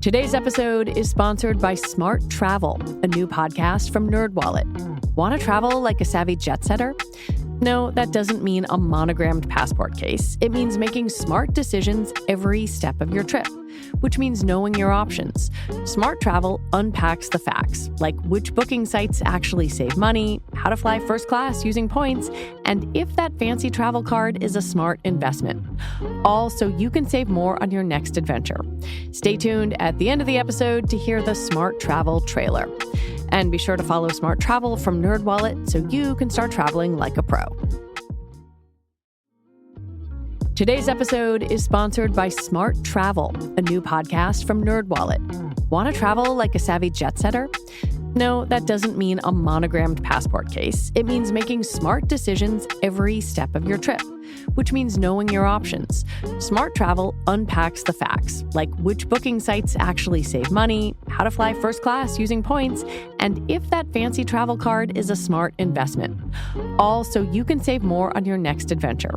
Today's episode is sponsored by Smart Travel, a new podcast from NerdWallet. Want to travel like a savvy jet setter? No, that doesn't mean a monogrammed passport case. It means making smart decisions every step of your trip, which means knowing your options. Smart Travel unpacks the facts, like which booking sites actually save money, how to fly first class using points, and if that fancy travel card is a smart investment. All so you can save more on your next adventure. Stay tuned at the end of the episode to hear the Smart Travel trailer. And be sure to follow Smart Travel from NerdWallet so you can start traveling like a pro. Today's episode is sponsored by Smart Travel, a new podcast from NerdWallet. Want to travel like a savvy jet setter? No, that doesn't mean a monogrammed passport case. It means making smart decisions every step of your trip, which means knowing your options. Smart Travel unpacks the facts, like which booking sites actually save money, how to fly first class using points, and if that fancy travel card is a smart investment. All so you can save more on your next adventure.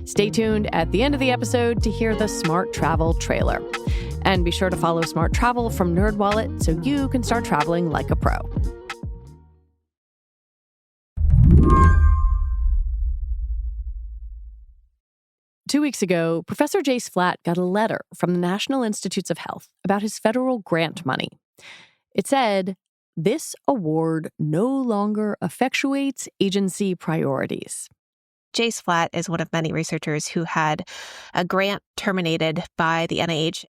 Stay tuned at the end of the episode to hear the Smart Travel trailer. And be sure to follow Smart Travel from NerdWallet so you can start traveling like a pro. Two weeks ago, Professor Jace Flatt got a letter from the National Institutes of Health about his federal grant money. It said, "This award no longer effectuates agency priorities." Jace Flatt is one of many researchers who had a grant terminated by the NIH.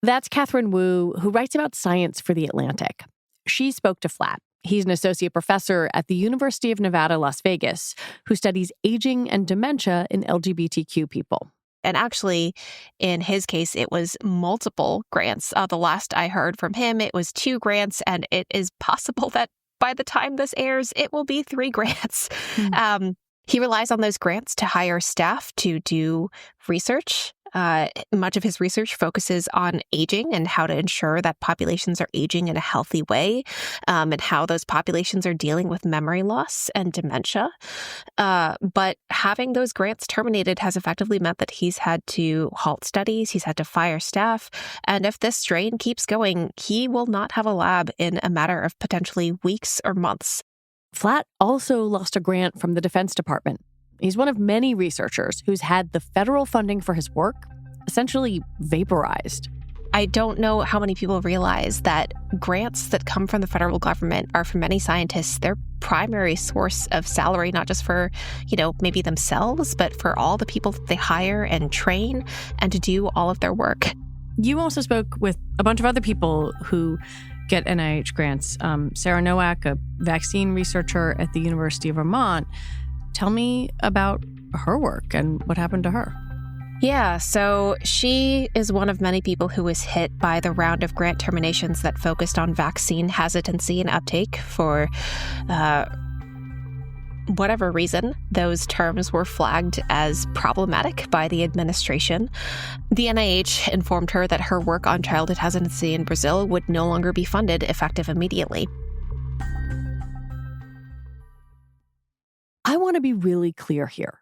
That's Katherine Wu, who writes about science for The Atlantic. She spoke to Flatt. He's an associate professor at the University of Nevada, Las Vegas, who studies aging and dementia in LGBTQ people. And actually, in his case, it was multiple grants. The last I heard from him, it was 2 grants, and it is possible that by the time this airs, it will be 3 grants. He relies on those grants to hire staff to do research. Much of his research focuses on aging and how to ensure that populations are aging in a healthy way, and how those populations are dealing with memory loss and dementia. But having those grants terminated has effectively meant that he's had to halt studies, he's had to fire staff, and if this strain keeps going, he will not have a lab in a matter of potentially weeks or months. Flatt also lost a grant from the Defense Department. He's one of many researchers who's had the federal funding for his work essentially vaporized. I don't know how many people realize that grants that come from the federal government are, for many scientists, their primary source of salary, not just for, maybe themselves, but for all the people that they hire and train and to do all of their work. You also spoke with a bunch of other people who get NIH grants. Sarah Nowak, a vaccine researcher at the University of Vermont. Tell me about her work and what happened to her. Yeah, so she is one of many people who was hit by the round of grant terminations that focused on vaccine hesitancy and uptake for whatever reason. Those terms were flagged as problematic by the administration. The NIH informed her that her work on childhood hesitancy in Brazil would no longer be funded effective immediately. I want to be really clear here.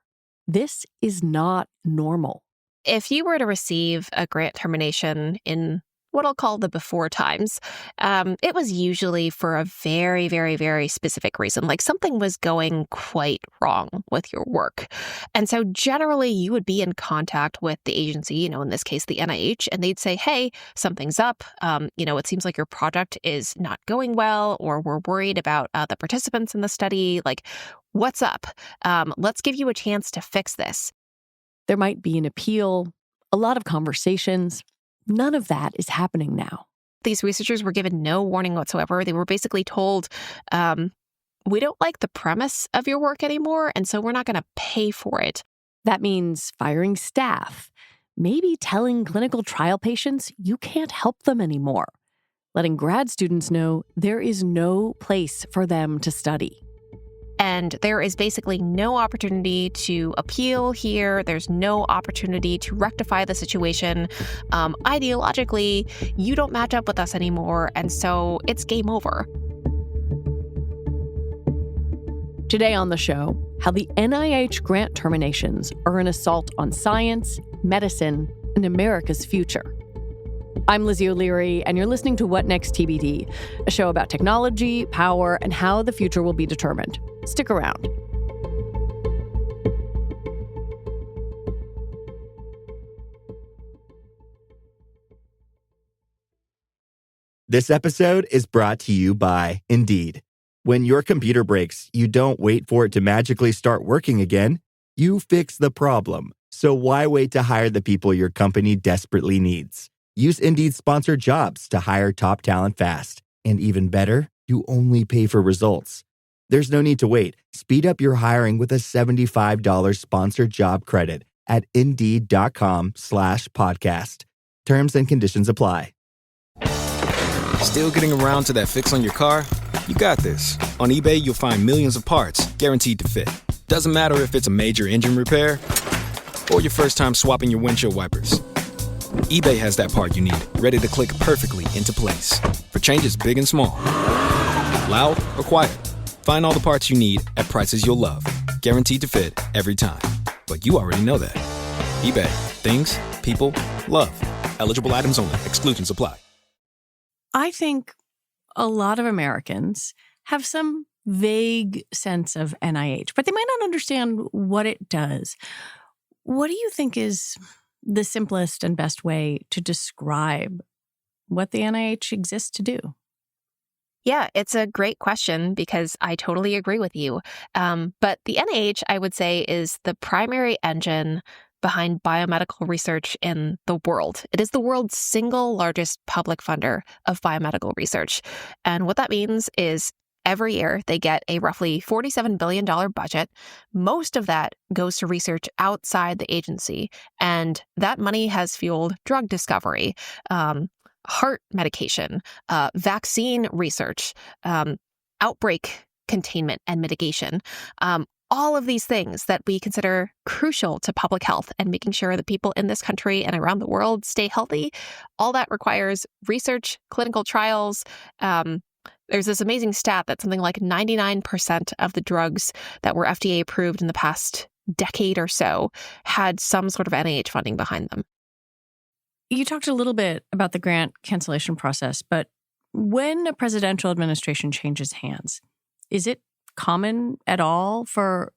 This is not normal. If you were to receive a grant termination in what I'll call the before times, it was usually for a very, very, very specific reason, like something was going quite wrong with your work. And so generally you would be in contact with the agency, in this case, the NIH, and they'd say, hey, something's up. It seems like your project is not going well, or we're worried about the participants in the study. Like, what's up? Let's give you a chance to fix this. There might be an appeal, a lot of conversations. None of that is happening now. These researchers were given no warning whatsoever. They were basically told, we don't like the premise of your work anymore, and so we're not going to pay for it. That means firing staff, maybe telling clinical trial patients you can't help them anymore, letting grad students know there is no place for them to study. And there is basically no opportunity to appeal here. There's no opportunity to rectify the situation. Ideologically, you don't match up with us anymore, and so it's game over. Today on the show, how the NIH grant terminations are an assault on science, medicine, and America's future. I'm Lizzie O'Leary, and you're listening to What Next TBD, a show about technology, power, and how the future will be determined. Stick around. This episode is brought to you by Indeed. When your computer breaks, you don't wait for it to magically start working again. You fix the problem. So why wait to hire the people your company desperately needs? Use Indeed's sponsored jobs to hire top talent fast. And even better, you only pay for results. There's no need to wait. Speed up your hiring with a $75 sponsored job credit at Indeed.com/podcast. Terms and conditions apply. Still getting around to that fix on your car? You got this. On eBay, you'll find millions of parts guaranteed to fit. Doesn't matter if it's a major engine repair or your first time swapping your windshield wipers. eBay has that part you need, ready to click perfectly into place for changes big and small. Loud or quiet, find all the parts you need at prices you'll love. Guaranteed to fit every time. But you already know that. eBay. Things, people, love. Eligible items only. Exclusions apply. I think a lot of Americans have some vague sense of NIH, but they might not understand what it does. What do you think is the simplest and best way to describe what the NIH exists to do? Yeah, it's a great question because I totally agree with you. But the NIH, I would say, is the primary engine behind biomedical research in the world. It is the world's single largest public funder of biomedical research. And what that means is every year they get a roughly $47 billion budget. Most of that goes to research outside the agency. And that money has fueled drug discovery, heart medication, vaccine research, outbreak containment and mitigation. All of these things that we consider crucial to public health and making sure that people in this country and around the world stay healthy, all that requires research, clinical trials. There's this amazing stat that something like 99% of the drugs that were FDA approved in the past decade or so had some sort of NIH funding behind them. You talked a little bit about the grant cancellation process, but when a presidential administration changes hands, is it common at all for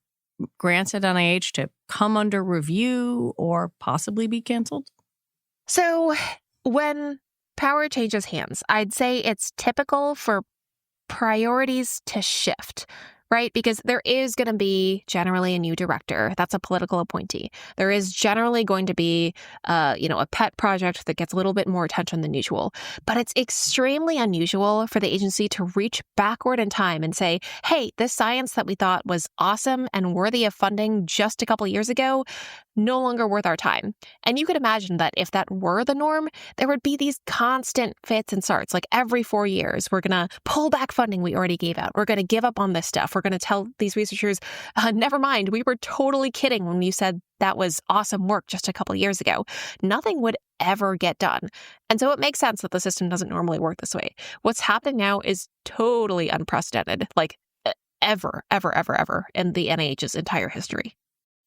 grants at NIH to come under review or possibly be canceled? So when power changes hands, I'd say it's typical for priorities to shift, right? Because there is going to be generally a new director. That's a political appointee. There is generally going to be, a pet project that gets a little bit more attention than usual. But it's extremely unusual for the agency to reach backward in time and say, hey, this science that we thought was awesome and worthy of funding just a couple years ago, no longer worth our time. And you could imagine that if that were the norm, there would be these constant fits and starts. Like every 4 years, we're going to pull back funding we already gave out. We're going to give up on this stuff. We're going to tell these researchers, never mind, we were totally kidding when you said that was awesome work just a couple years ago. Nothing would ever get done. And so it makes sense that the system doesn't normally work this way. What's happening now is totally unprecedented, like ever in the NIH's entire history.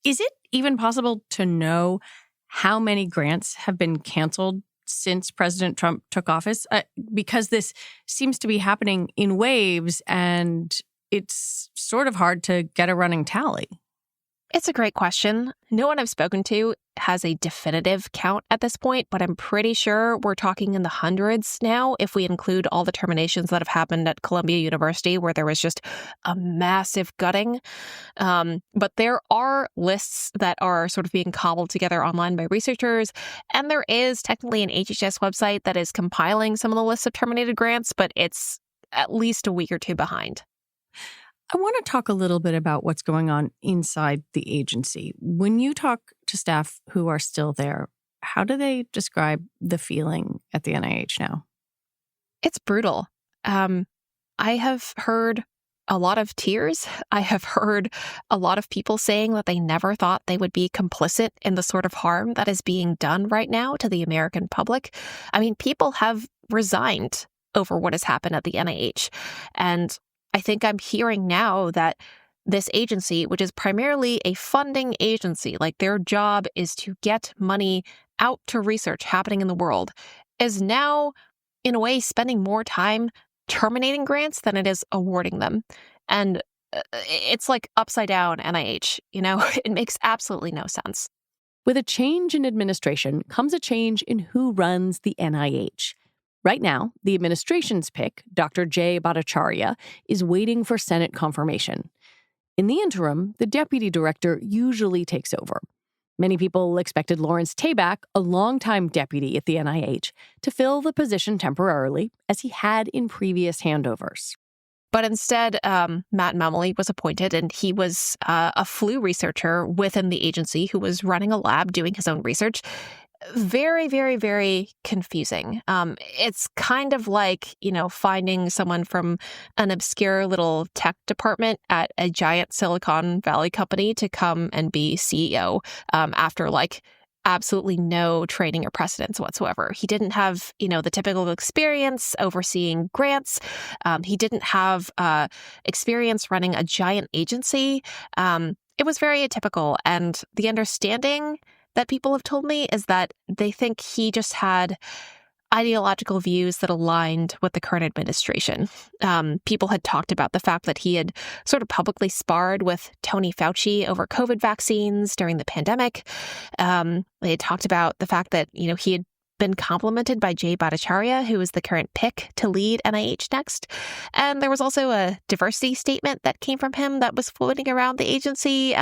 Is it even possible to know how many grants have been canceled since President Trump took office? Because this seems to be happening in waves, and it's sort of hard to get a running tally. It's a great question. No one I've spoken to has a definitive count at this point, but I'm pretty sure we're talking in the hundreds now if we include all the terminations that have happened at Columbia University, where there was just a massive gutting. But there are lists that are sort of being cobbled together online by researchers, and there is technically an HHS website that is compiling some of the lists of terminated grants, but it's at least a week or two behind. I want to talk a little bit about what's going on inside the agency. When you talk to staff who are still there, how do they describe the feeling at the NIH now? It's brutal. I have heard a lot of tears. I have heard a lot of people saying that they never thought they would be complicit in the sort of harm that is being done right now to the American public. I mean, people have resigned over what has happened at the NIH. And I think I'm hearing now that this agency, which is primarily a funding agency, like their job is to get money out to research happening in the world, is now, in a way, spending more time terminating grants than it is awarding them. And it's like upside down NIH, It makes absolutely no sense. With a change in administration comes a change in who runs the NIH. Right now, the administration's pick, Dr. J. Bhattacharya, is waiting for Senate confirmation. In the interim, the deputy director usually takes over. Many people expected Lawrence Tabak, a longtime deputy at the NIH, to fill the position temporarily, as he had in previous handovers. But instead, Matt Memley was appointed, and he was a flu researcher within the agency who was running a lab doing his own research. Very, very, very confusing. It's kind of like, finding someone from an obscure little tech department at a giant Silicon Valley company to come and be CEO after absolutely no training or precedence whatsoever. He didn't have, the typical experience overseeing grants. He didn't have experience running a giant agency. It was very atypical. And the understanding that people have told me is that they think he just had ideological views that aligned with the current administration. People had talked about the fact that he had sort of publicly sparred with Tony Fauci over COVID vaccines during the pandemic. They had talked about the fact that, he had been complimented by J. Bhattacharya, who is the current pick to lead NIH next. And there was also a diversity statement that came from him that was floating around the agency,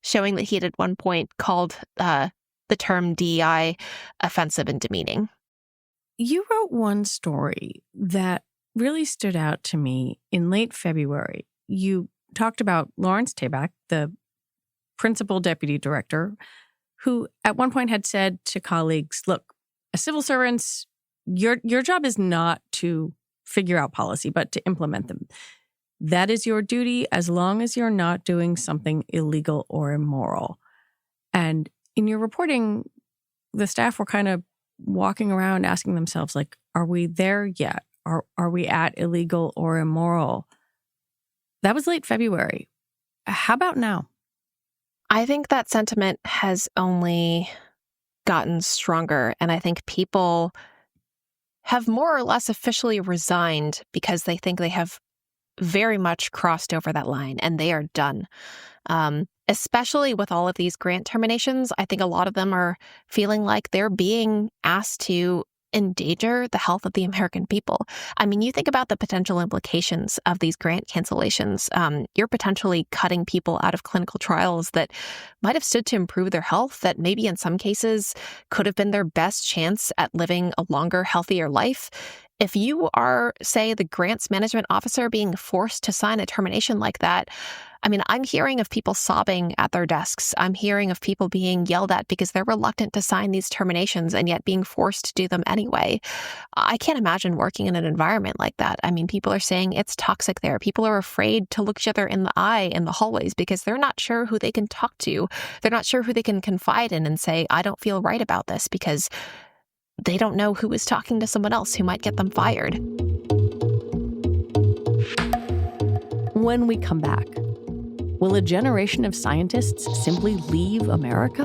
showing that he had at one point called the term DEI offensive and demeaning. You wrote one story that really stood out to me in late February. You talked about Lawrence Tabak, the principal deputy director, who at one point had said to colleagues, look, as civil servants, your job is not to figure out policy, but to implement them. That is your duty as long as you're not doing something illegal or immoral. And in your reporting, the staff were kind of walking around asking themselves, are we there yet? Are we at illegal or immoral? That was late February. How about now? I think that sentiment has only gotten stronger. And I think people have more or less officially resigned because they think they have very much crossed over that line and they are done. Especially with all of these grant terminations, I think a lot of them are feeling like they're being asked to endanger the health of the American people. I mean, you think about the potential implications of these grant cancellations. You're potentially cutting people out of clinical trials that might have stood to improve their health, that maybe in some cases could have been their best chance at living a longer, healthier life. If you are, say, the grants management officer being forced to sign a termination like that, I mean, I'm hearing of people sobbing at their desks. I'm hearing of people being yelled at because they're reluctant to sign these terminations and yet being forced to do them anyway. I can't imagine working in an environment like that. I mean, people are saying it's toxic there. People are afraid to look each other in the eye in the hallways because they're not sure who they can talk to. They're not sure who they can confide in and say, I don't feel right about this, because they don't know who is talking to someone else who might get them fired. When we come back, will a generation of scientists simply leave America?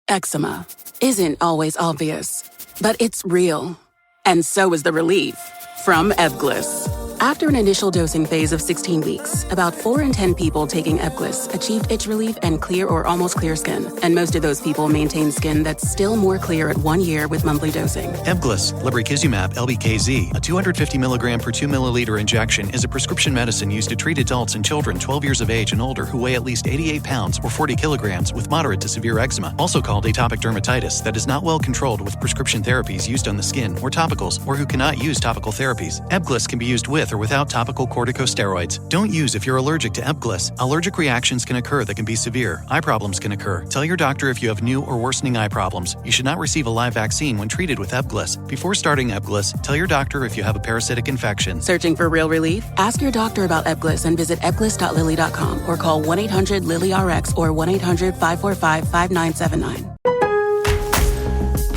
Eczema isn't always obvious, but it's real. And so is the relief from Ebglyss. After an initial dosing phase of 16 weeks, about 4 in 10 people taking Ebglyss achieved itch relief and clear or almost clear skin. And most of those people maintain skin that's still more clear at 1 year with monthly dosing. Ebglyss, lebrikizumab LBKZ, a 250 milligram per 2 milliliter injection, is a prescription medicine used to treat adults and children 12 years of age and older who weigh at least 88 pounds or 40 kilograms with moderate to severe eczema, also called atopic dermatitis, that is not well controlled with prescription therapies used on the skin or topicals, or who cannot use topical therapies. Ebglyss can be used with or without topical corticosteroids. Don't use if you're allergic to Ebglyss. Allergic reactions can occur that can be severe. Eye problems can occur. Tell your doctor if you have new or worsening eye problems. You should not receive a live vaccine when treated with Ebglyss. Before starting Ebglyss, tell your doctor if you have a parasitic infection. Searching for real relief? Ask your doctor about Ebglyss and visit ebglyss.lilly.com or call 1-800-LILY-RX or 1-800-545-5979.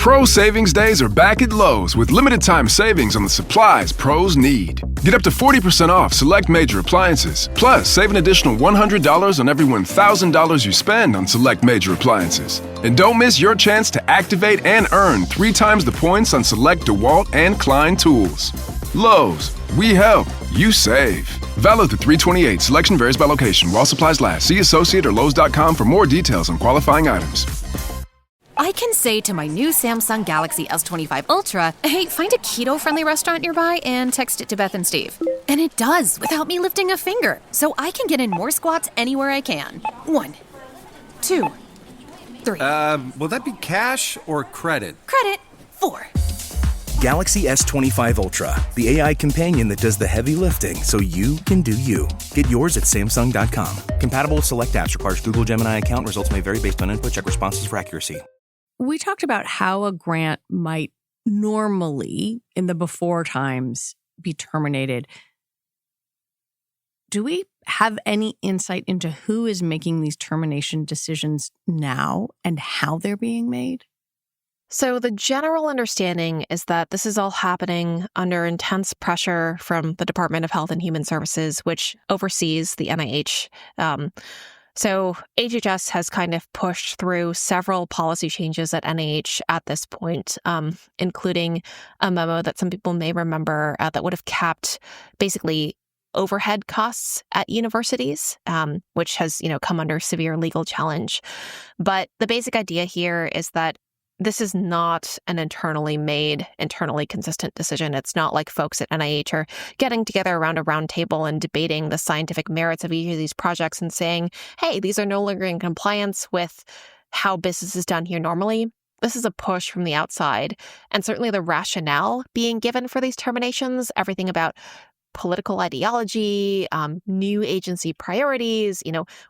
Pro Savings Days are back at Lowe's with limited time savings on the supplies pros need. Get up to 40% off select major appliances. Plus, save an additional $100 on every $1,000 you spend on select major appliances. And don't miss your chance to activate and earn 3 times the points on select DeWalt and Klein tools. Lowe's, we help, you save. Valid through 3/28. Selection varies by location. While supplies last. See associate or Lowe's.com for more details on qualifying items. I can say to my new Samsung Galaxy S25 Ultra, hey, find a keto-friendly restaurant nearby and text it to Beth and Steve. And it does, without me lifting a finger. So I can get in more squats anywhere I can. 1, 2, 3. Will that be cash or credit? Credit. 4. Galaxy S25 Ultra, the AI companion that does the heavy lifting so you can do you. Get yours at Samsung.com. Compatible with select apps. Requires Google Gemini account. Results may vary based on input. Check responses for accuracy. We talked about how a grant might normally, in the before times, be terminated. Do we have any insight into who is making these termination decisions now and how they're being made? So the general understanding is that this is all happening under intense pressure from the Department of Health and Human Services, which oversees the NIH. So HHS has kind of pushed through several policy changes at NIH at this point, including a memo that some people may remember that would have capped basically overhead costs at universities, which has, come under severe legal challenge. But the basic idea here is that this is not an internally made, internally consistent decision. It's not like folks at NIH are getting together around a round table and debating the scientific merits of each of these projects and saying, hey, these are no longer in compliance with how business is done here normally. This is a push from the outside. And certainly the rationale being given for these terminations, everything about political ideology, new agency priorities,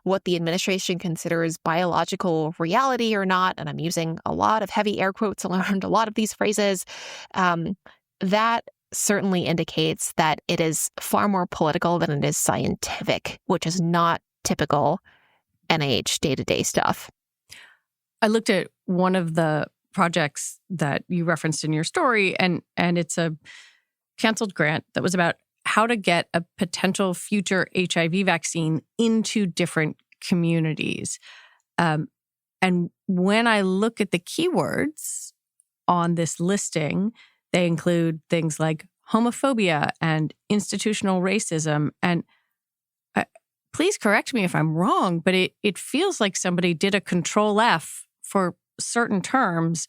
what the administration considers biological reality or not. And I'm using a lot of heavy air quotes around a lot of these phrases. That certainly indicates that it is far more political than it is scientific, which is not typical NIH day-to-day stuff. I looked at one of the projects that you referenced in your story, and it's a canceled grant that was about how to get a potential future HIV vaccine into different communities. And when I look at the keywords on this listing, they include things like homophobia and institutional racism. And please correct me if I'm wrong, but it feels like somebody did a Control F for certain terms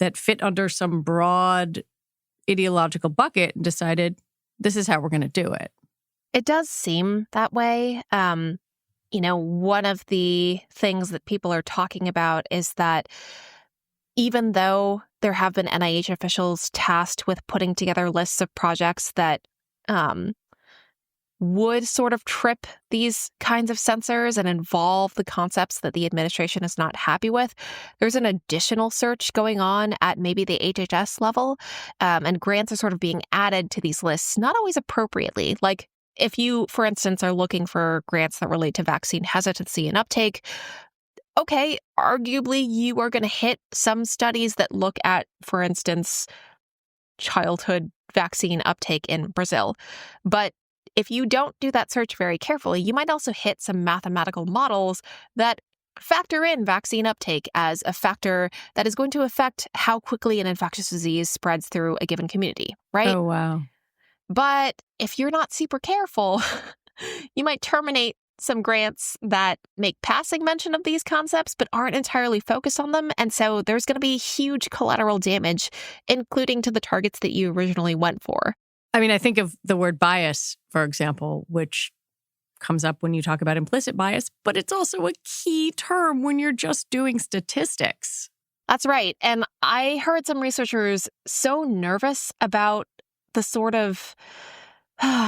that fit under some broad ideological bucket and decided, this is how we're going to do it. It does seem that way. One of the things that people are talking about is that even though there have been NIH officials tasked with putting together lists of projects that would sort of trip these kinds of censors and involve the concepts that the administration is not happy with, there's an additional search going on at maybe the HHS level, and grants are sort of being added to these lists, not always appropriately. Like if you, for instance, are looking for grants that relate to vaccine hesitancy and uptake, okay, arguably you are going to hit some studies that look at, for instance, childhood vaccine uptake in Brazil. But if you don't do that search very carefully, you might also hit some mathematical models that factor in vaccine uptake as a factor that is going to affect how quickly an infectious disease spreads through a given community, right? Oh, wow. But if you're not super careful, you might terminate some grants that make passing mention of these concepts but aren't entirely focused on them. And so there's going to be huge collateral damage, including to the targets that you originally went for. I mean, I think of the word bias, for example, which comes up when you talk about implicit bias, but it's also a key term when you're just doing statistics. That's right. And I heard some researchers so nervous about the sort of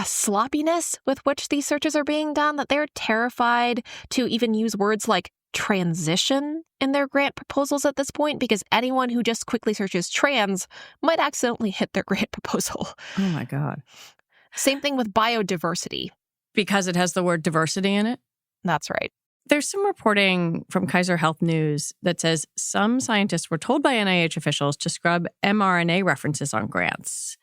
sloppiness with which these searches are being done that they're terrified to even use words like transition in their grant proposals at this point, because anyone who just quickly searches trans might accidentally hit their grant proposal. Oh my God. Same thing with biodiversity. Because it has the word diversity in it? That's right. There's some reporting from Kaiser Health News that says some scientists were told by NIH officials to scrub mRNA references on grants.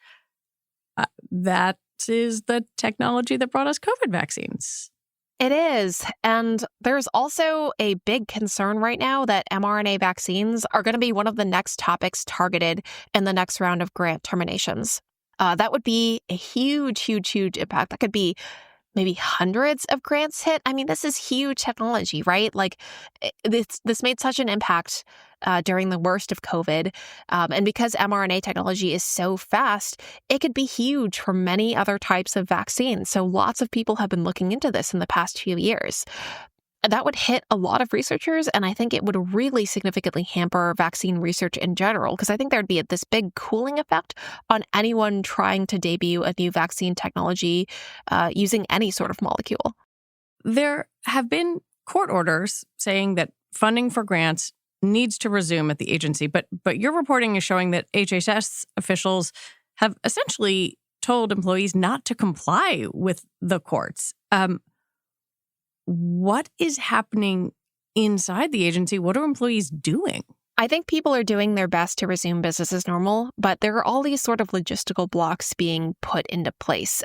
That is the technology that brought us COVID vaccines. It is. And there's also a big concern right now that mRNA vaccines are going to be one of the next topics targeted in the next round of grant terminations. That would be a huge, huge, huge impact. That could be maybe hundreds of grants hit. I mean, this is huge technology, right? Like this made such an impact during the worst of COVID. And because mRNA technology is so fast, it could be huge for many other types of vaccines. So lots of people have been looking into this in the past few years. That would hit a lot of researchers, and I think it would really significantly hamper vaccine research in general, because I think there'd be this big cooling effect on anyone trying to debut a new vaccine technology using any sort of molecule. There have been court orders saying that funding for grants needs to resume at the agency, but your reporting is showing that HHS officials have essentially told employees not to comply with the courts. What is happening inside the agency? What are employees doing? I think people are doing their best to resume business as normal, but there are all these sort of logistical blocks being put into place.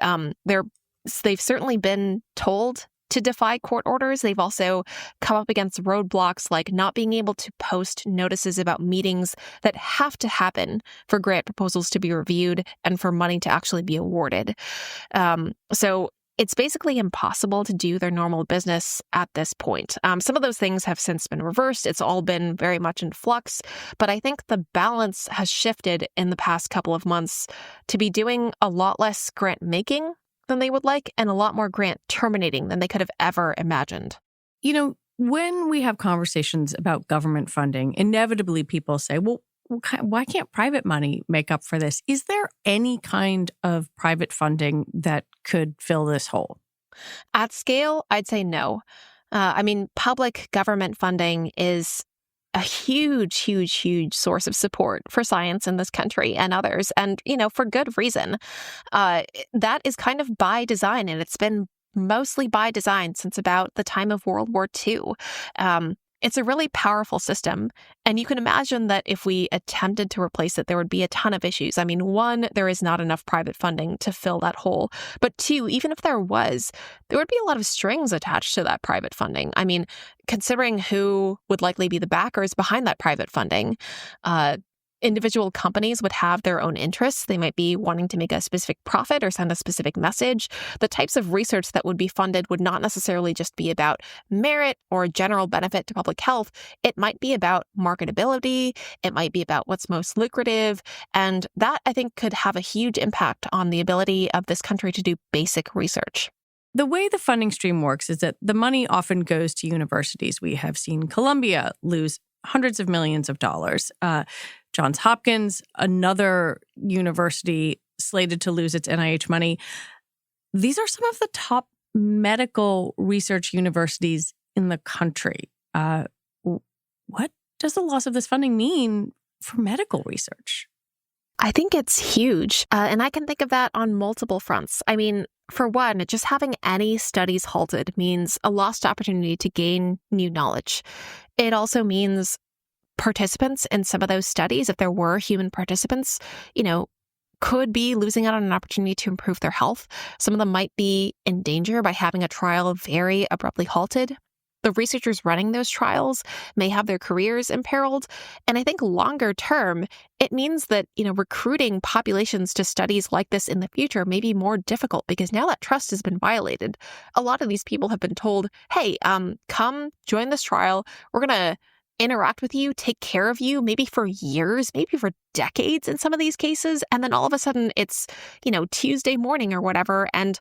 They've certainly been told to defy court orders. They've also come up against roadblocks like not being able to post notices about meetings that have to happen for grant proposals to be reviewed and for money to actually be awarded. So it's basically impossible to do their normal business at this point. Some of those things have since been reversed. It's all been very much in flux. But I think the balance has shifted in the past couple of months to be doing a lot less grant making than they would like and a lot more grant terminating than they could have ever imagined. You know, when we have conversations about government funding, inevitably people say, well, why can't private money make up for this? Is there any kind of private funding that could fill this hole? At scale, I'd say no. I mean, public government funding is a huge, huge, huge source of support for science in this country and others. And, for good reason. That is kind of by design, and it's been mostly by design since about the time of World War II. It's a really powerful system, and you can imagine that if we attempted to replace it, there would be a ton of issues. I mean, one, there is not enough private funding to fill that hole. But two, even if there was, there would be a lot of strings attached to that private funding. I mean, considering who would likely be the backers behind that private funding, individual companies would have their own interests. They might be wanting to make a specific profit or send a specific message. The types of research that would be funded would not necessarily just be about merit or general benefit to public health. It might be about marketability. It might be about what's most lucrative. And that, I think, could have a huge impact on the ability of this country to do basic research. The way the funding stream works is that the money often goes to universities. We have seen Columbia lose hundreds of millions of dollars. Johns Hopkins, another university slated to lose its NIH money. These are some of the top medical research universities in the country. What does the loss of this funding mean for medical research? I think it's huge. And I can think of that on multiple fronts. I mean, for one, just having any studies halted means a lost opportunity to gain new knowledge. It also means participants in some of those studies, if there were human participants, could be losing out on an opportunity to improve their health. Some of them might be in danger by having a trial very abruptly halted. The researchers running those trials may have their careers imperiled. And I think longer term, it means that, recruiting populations to studies like this in the future may be more difficult because now that trust has been violated. A lot of these people have been told, hey, come join this trial. We're going to interact with you, take care of you, maybe for years, maybe for decades in some of these cases. And then all of a sudden it's, Tuesday morning or whatever. And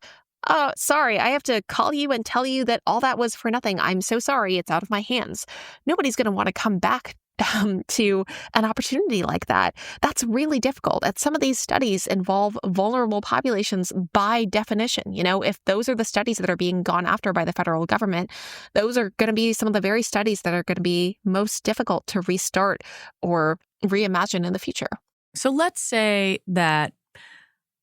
sorry, I have to call you and tell you that all that was for nothing. I'm so sorry. It's out of my hands. Nobody's going to want to come back to an opportunity like that. That's really difficult. And some of these studies involve vulnerable populations by definition. If those are the studies that are being gone after by the federal government, those are going to be some of the very studies that are going to be most difficult to restart or reimagine in the future. So let's say that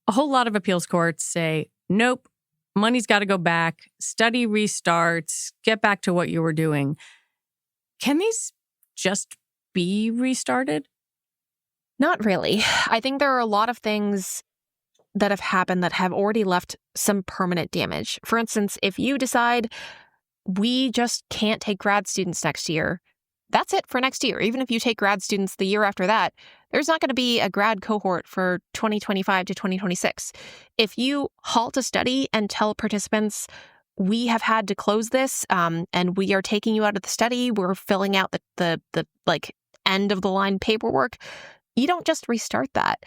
a whole lot of appeals courts say, nope, money's got to go back, study restarts, get back to what you were doing. Can these just be restarted? Not really. I think there are a lot of things that have happened that have already left some permanent damage. For instance, if you decide we just can't take grad students next year, that's it for next year. Even if you take grad students the year after that, there's not going to be a grad cohort for 2025 to 2026. If you halt a study and tell participants, we have had to close this, and we are taking you out of the study, we're filling out the like end of the line paperwork, you don't just restart that.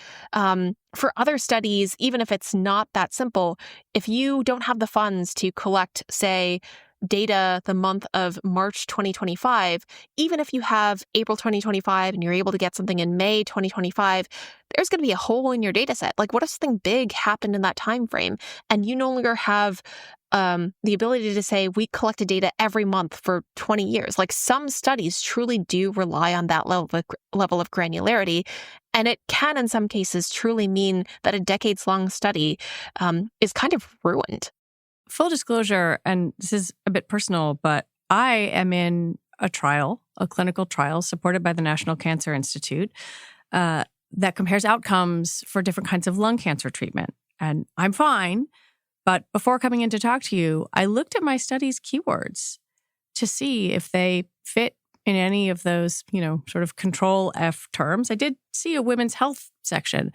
For other studies, even if it's not that simple, if you don't have the funds to collect, say, data the month of March 2025, even if you have April 2025 and you're able to get something in May 2025, there's going to be a hole in your data set. Like, what if something big happened in that time frame and you no longer have the ability to say, we collected data every month for 20 years? Like, some studies truly do rely on that level of granularity. And it can, in some cases, truly mean that a decades-long study is kind of ruined. Full disclosure, and this is a bit personal, but I am in a clinical trial supported by the National Cancer Institute that compares outcomes for different kinds of lung cancer treatment. And I'm fine. But before coming in to talk to you, I looked at my study's keywords to see if they fit in any of those, sort of control F terms. I did see a women's health section.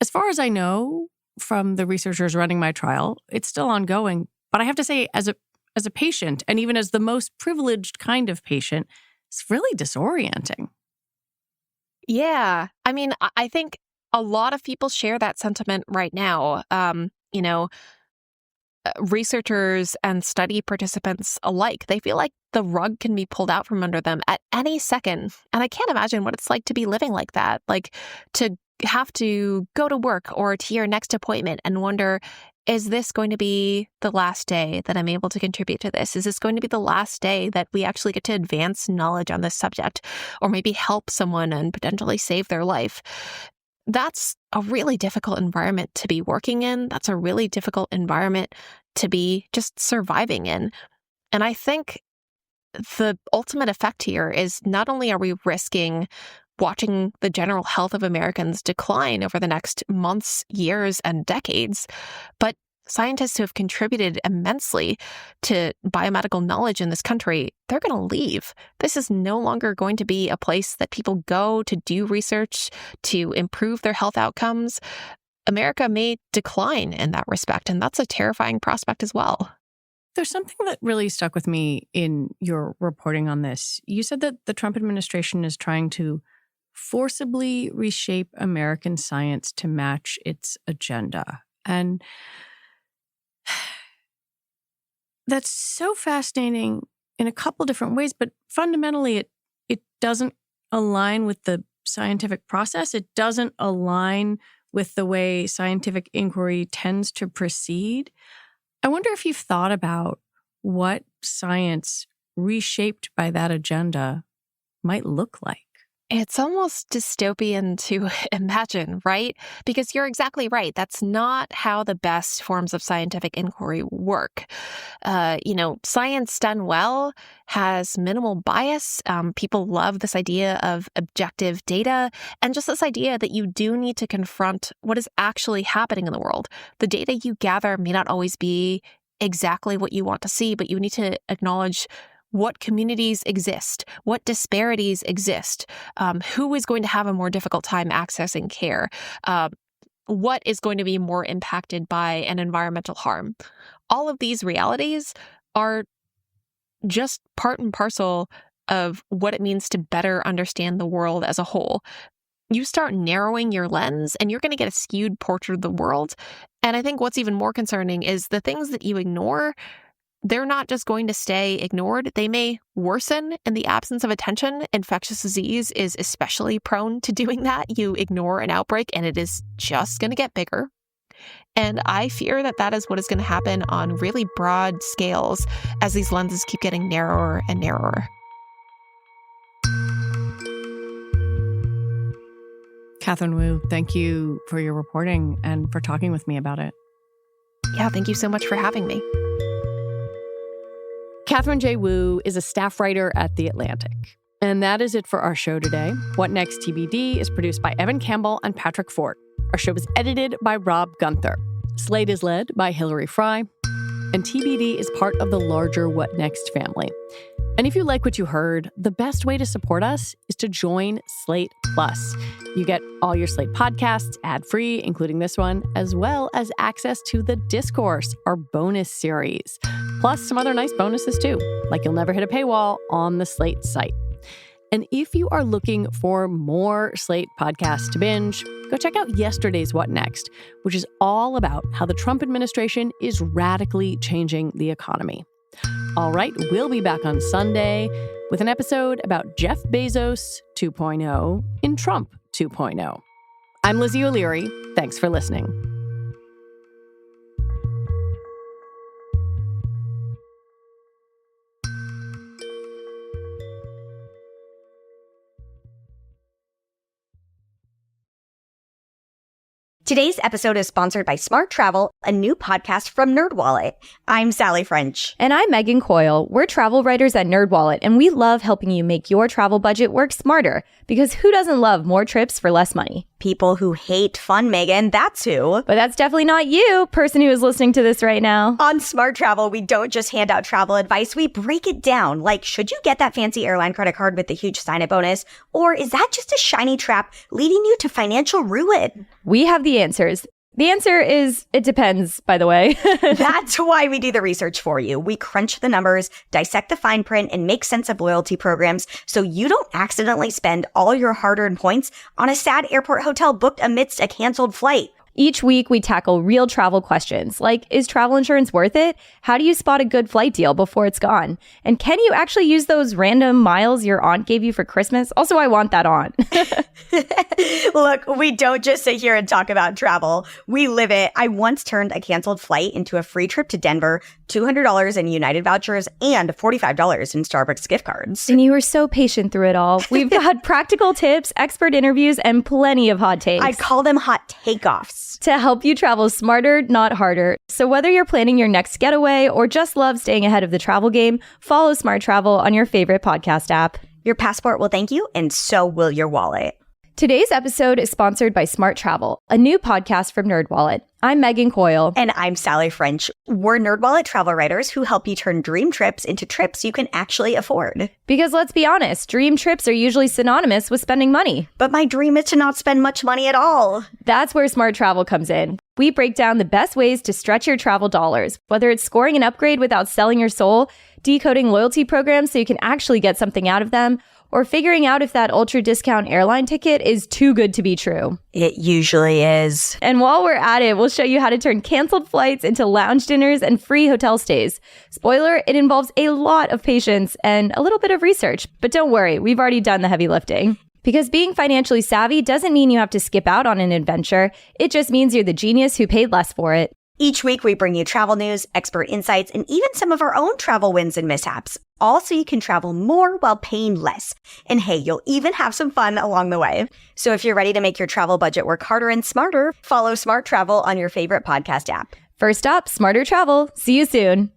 As far as I know from the researchers running my trial, it's still ongoing. But I have to say, as a patient, and even as the most privileged kind of patient, it's really disorienting. Yeah. I mean, I think a lot of people share that sentiment right now. Researchers and study participants alike, they feel like the rug can be pulled out from under them at any second. And I can't imagine what it's like to be living like that, like to have to go to work or to your next appointment and wonder, is this going to be the last day that I'm able to contribute to this? Is this going to be the last day that we actually get to advance knowledge on this subject or maybe help someone and potentially save their life? That's a really difficult environment to be working in. That's a really difficult environment to be just surviving in. And I think the ultimate effect here is not only are we risking watching the general health of Americans decline over the next months, years, and decades, but scientists who have contributed immensely to biomedical knowledge in this country, they're going to leave. This is no longer going to be a place that people go to do research, to improve their health outcomes. America may decline in that respect, and that's a terrifying prospect as well. There's something that really stuck with me in your reporting on this. You said that the Trump administration is trying to forcibly reshape American science to match its agenda. And that's so fascinating in a couple different ways, but fundamentally it doesn't align with the scientific process. It doesn't align with the way scientific inquiry tends to proceed. I wonder if you've thought about what science reshaped by that agenda might look like. It's almost dystopian to imagine, right? Because you're exactly right. That's not how the best forms of scientific inquiry work. Science done well has minimal bias. People love this idea of objective data and just this idea that you do need to confront what is actually happening in the world. The data you gather may not always be exactly what you want to see, but you need to acknowledge what communities exist, what disparities exist, who is going to have a more difficult time accessing care, what is going to be more impacted by an environmental harm. All of these realities are just part and parcel of what it means to better understand the world as a whole. You start narrowing your lens and you're going to get a skewed portrait of the world. And I think what's even more concerning is the things that you ignore, they're not just going to stay ignored. They may worsen in the absence of attention. Infectious disease is especially prone to doing that. You ignore an outbreak and it is just going to get bigger. And I fear that that is what is going to happen on really broad scales as these lenses keep getting narrower and narrower. Katherine Wu, thank you for your reporting and for talking with me about it. Yeah, thank you so much for having me. Katherine J. is a staff writer at The Atlantic. And that is it for our show today. What Next TBD is produced by Evan Campbell and Patrick Fort. Our show is edited by Rob Gunther. Slate is led by Hillary Fry. And TBD is part of the larger What Next family. And if you like what you heard, the best way to support us is to join Slate Plus. You get all your Slate podcasts ad-free, including this one, as well as access to The Discourse, our bonus series. Plus some other nice bonuses too, like you'll never hit a paywall on the Slate site. And if you are looking for more Slate podcasts to binge, go check out yesterday's What Next, which is all about how the Trump administration is radically changing the economy. All right, we'll be back on Sunday with an episode about Jeff Bezos 2.0 in Trump 2.0. I'm Lizzie O'Leary. Thanks for listening. Today's episode is sponsored by Smart Travel, a new podcast from NerdWallet. I'm Sally French. And I'm Megan Coyle. We're travel writers at NerdWallet, and we love helping you make your travel budget work smarter. Because who doesn't love more trips for less money? People who hate fun, Megan, that's who. But that's definitely not you, person who is listening to this right now. On Smart Travel, we don't just hand out travel advice, we break it down. Like, should you get that fancy airline credit card with the huge sign-up bonus? Or is that just a shiny trap leading you to financial ruin? We have the answers. The answer is, it depends, by the way. That's why we do the research for you. We crunch the numbers, dissect the fine print, and make sense of loyalty programs so you don't accidentally spend all your hard-earned points on a sad airport hotel booked amidst a canceled flight. Each week, we tackle real travel questions like, is travel insurance worth it? How do you spot a good flight deal before it's gone? And can you actually use those random miles your aunt gave you for Christmas? Also, I want that aunt. Look, we don't just sit here and talk about travel. We live it. I once turned a canceled flight into a free trip to Denver, $200 in United vouchers, and $45 in Starbucks gift cards. And you were so patient through it all. We've got practical tips, expert interviews, and plenty of hot takes. I call them hot takeoffs. To help you travel smarter, not harder. So whether you're planning your next getaway or just love staying ahead of the travel game, follow Smart Travel on your favorite podcast app. Your passport will thank you, and so will your wallet. Today's episode is sponsored by Smart Travel, a new podcast from NerdWallet. I'm Megan Coyle. And I'm Sally French. We're NerdWallet travel writers who help you turn dream trips into trips you can actually afford. Because let's be honest, dream trips are usually synonymous with spending money. But my dream is to not spend much money at all. That's where Smart Travel comes in. We break down the best ways to stretch your travel dollars, whether it's scoring an upgrade without selling your soul, decoding loyalty programs so you can actually get something out of them, or figuring out if that ultra discount airline ticket is too good to be true. It usually is. And while we're at it, we'll show you how to turn canceled flights into lounge dinners and free hotel stays. Spoiler, it involves a lot of patience and a little bit of research. But don't worry, we've already done the heavy lifting. Because being financially savvy doesn't mean you have to skip out on an adventure. It just means you're the genius who paid less for it. Each week, we bring you travel news, expert insights, and even some of our own travel wins and mishaps. All so you can travel more while paying less. And hey, you'll even have some fun along the way. So if you're ready to make your travel budget work harder and smarter, follow Smart Travel on your favorite podcast app. First up, smarter travel. See you soon.